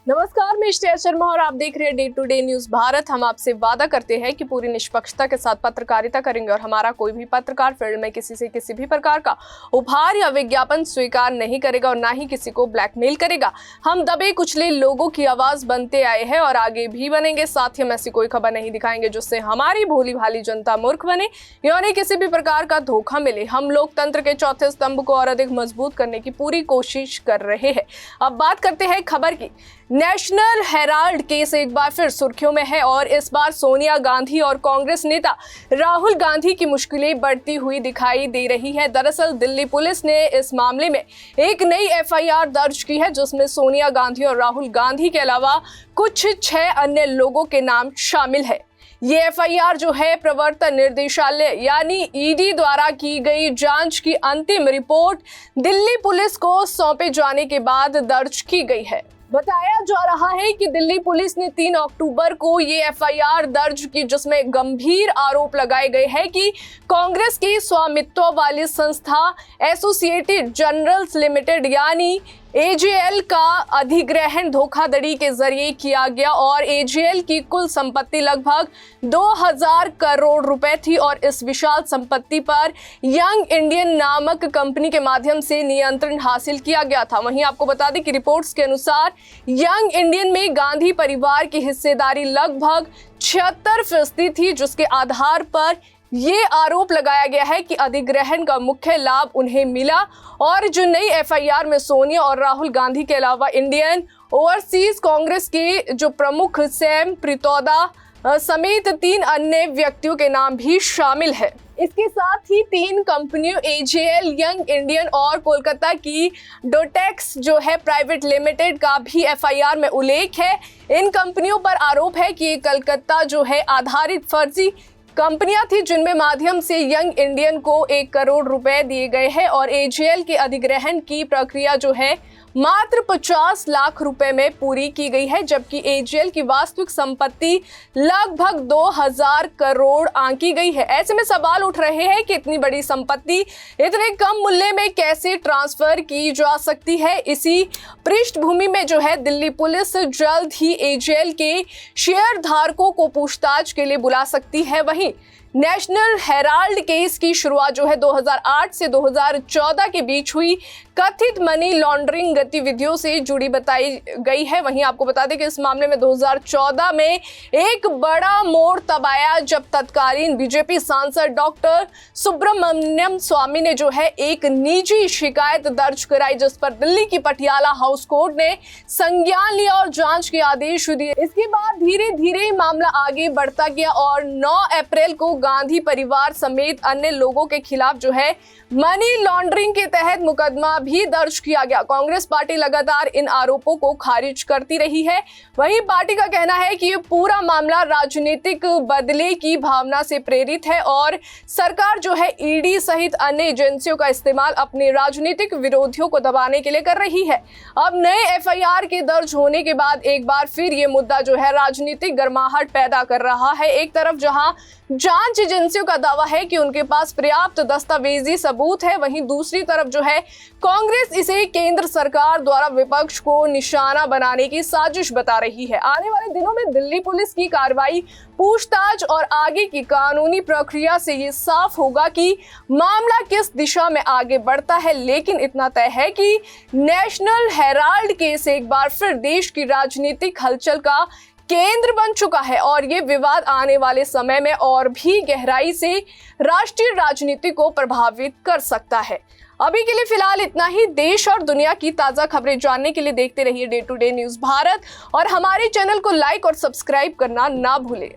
नमस्कार, मैं श्रेया शर्मा और आप देख रहे हैं day to day news Bharat. हम आपसे वादा करते हैं कि पूरी निष्पक्षता के साथ पत्रकारिता करेंगे और हमारा कोई भी पत्रकार फील्ड में किसी से किसी भी प्रकार का उपहार या विज्ञापन स्वीकार नहीं करेगा और ना ही किसी को ब्लैकमेल करेगा। हम दबे कुचले लोगों की आवाज बनते आए हैं और आगे भी बनेंगे। साथ ही हम ऐसी कोई खबर नहीं दिखाएंगे जिससे हमारी भोली भाली जनता मूर्ख बने या उन्हें किसी भी प्रकार का धोखा मिले। हम लोकतंत्र के चौथे स्तंभ को और अधिक मजबूत करने की पूरी कोशिश कर रहे हैं। अब बात करते हैं खबर की। नेशनल हेराल्ड केस एक बार फिर सुर्खियों में है और इस बार सोनिया गांधी और कांग्रेस नेता राहुल गांधी की मुश्किलें बढ़ती हुई दिखाई दे रही है। दरअसल दिल्ली पुलिस ने इस मामले में एक नई एफआईआर दर्ज की है जिसमें सोनिया गांधी और राहुल गांधी के अलावा कुछ 6 अन्य लोगों के नाम शामिल है। ये एफआईआर जो है प्रवर्तन निर्देशालय यानी ईडी द्वारा की गई जांच की अंतिम रिपोर्ट दिल्ली पुलिस को सौंपे जाने के बाद दर्ज की गई है। बताया जा रहा है कि दिल्ली पुलिस ने 3 अक्टूबर को ये एफआईआर दर्ज की जिसमें गंभीर आरोप लगाए गए हैं कि कांग्रेस की स्वामित्व वाली संस्था एसोसिएटेड जर्नल्स लिमिटेड यानी एजेएल का अधिग्रहण धोखाधड़ी के जरिए किया गया और एजेएल की कुल संपत्ति लगभग 2000 करोड़ रुपए थी और इस विशाल संपत्ति पर यंग इंडियन नामक कंपनी के माध्यम से नियंत्रण हासिल किया गया था। वहीं आपको बता दें कि रिपोर्ट्स के अनुसार यंग इंडियन में गांधी परिवार की हिस्सेदारी लगभग 76% थी, जिसके आधार पर ये आरोप लगाया गया है कि अधिग्रहण का मुख्य लाभ उन्हें मिला और जो नई एफआईआर में सोनिया और राहुल गांधी के अलावा इंडियन ओवरसीज कांग्रेस के जो प्रमुख सैम प्रीतौदा समेत 3 अन्य व्यक्तियों के नाम भी शामिल है। इसके साथ ही 3 कंपनियों एजेएल, यंग इंडियन और कोलकाता की डोटेक्स जो है प्राइवेट लिमिटेड का भी एफआईआर में उल्लेख है। इन कंपनियों पर आरोप है कि कलकत्ता जो है आधारित फर्जी कंपनियां थी जिनमें माध्यम से यंग इंडियन को 1 करोड़ रुपए दिए गए हैं और एजेएल के अधिग्रहण की प्रक्रिया जो है मात्र 50 लाख रुपए में पूरी की गई है, जबकि एजेएल की वास्तविक संपत्ति लगभग 2000 करोड़ आंकी गई है। ऐसे में सवाल उठ रहे हैं कि इतनी बड़ी संपत्ति इतने कम मूल्य में कैसे ट्रांसफर की जा सकती है। इसी पृष्ठभूमि में जो है दिल्ली पुलिस जल्द ही एजेएल के शेयर धारकों को पूछताछ के लिए बुला सकती है। वहीं नेशनल हेराल्ड केस की शुरुआत जो है 2008 से 2014 के बीच हुई कथित मनी लॉन्ड्रिंग गतिविधियों से जुड़ी बताई गई है। वहीं आपको बता दें कि इस मामले में 2014 में एक बड़ा मोड़ तब आया जब तत्कालीन बीजेपी सांसद डॉक्टर सुब्रमण्यम स्वामी ने जो है एक निजी शिकायत दर्ज कराई जिस पर दिल्ली की पटियाला हाउस कोर्ट ने संज्ञान लिया और जांच के आदेश दिए। इसके बाद धीरे धीरे मामला आगे बढ़ता गया और 9 अप्रैल को गांधी परिवार समेत अन्य लोगों के खिलाफ जो है मनी लॉन्ड्रिंग के तहत मुकदमा भी दर्ज किया गया। कांग्रेस पार्टी लगातार इन आरोपों को खारिज करती रही है। वहीं पार्टी का कहना है कि ये पूरा मामला राजनीतिक बदले की भावना से प्रेरित है और सरकार जो है ईडी सहित अन्य एजेंसियों का इस्तेमाल अपने राजनीतिक विरोधियों को दबाने के लिए कर रही है। अब नए एफआईआर के दर्ज होने के बाद एक बार फिर ये मुद्दा जो है राजनीतिक गर्माहट पैदा कर रहा है। एक तरफ जहां जांच एजेंसियों का दावा है कि उनके पास पर्याप्त दस्तावेजी सबूत है, वहीं दूसरी तरफ जो है कांग्रेस इसे केंद्र सरकार द्वारा विपक्ष को निशाना बनाने की साजिश बता रही है। आने वाले दिनों में दिल्ली पुलिस की कार्रवाई, पूछताछ और आगे की कानूनी प्रक्रिया से ये साफ होगा कि मामला किस दिशा में आगे बढ़ता है। लेकिन इतना तय है कि नेशनल हेराल्ड केस एक बार फिर देश की राजनीतिक हलचल का केंद्र बन चुका है और ये विवाद आने वाले समय में और भी गहराई से राष्ट्रीय राजनीति को प्रभावित कर सकता है। अभी के लिए फिलहाल इतना ही। देश और दुनिया की ताजा खबरें जानने के लिए देखते रहिए day to day news Bharat और हमारे चैनल को लाइक और सब्सक्राइब करना ना भूलें।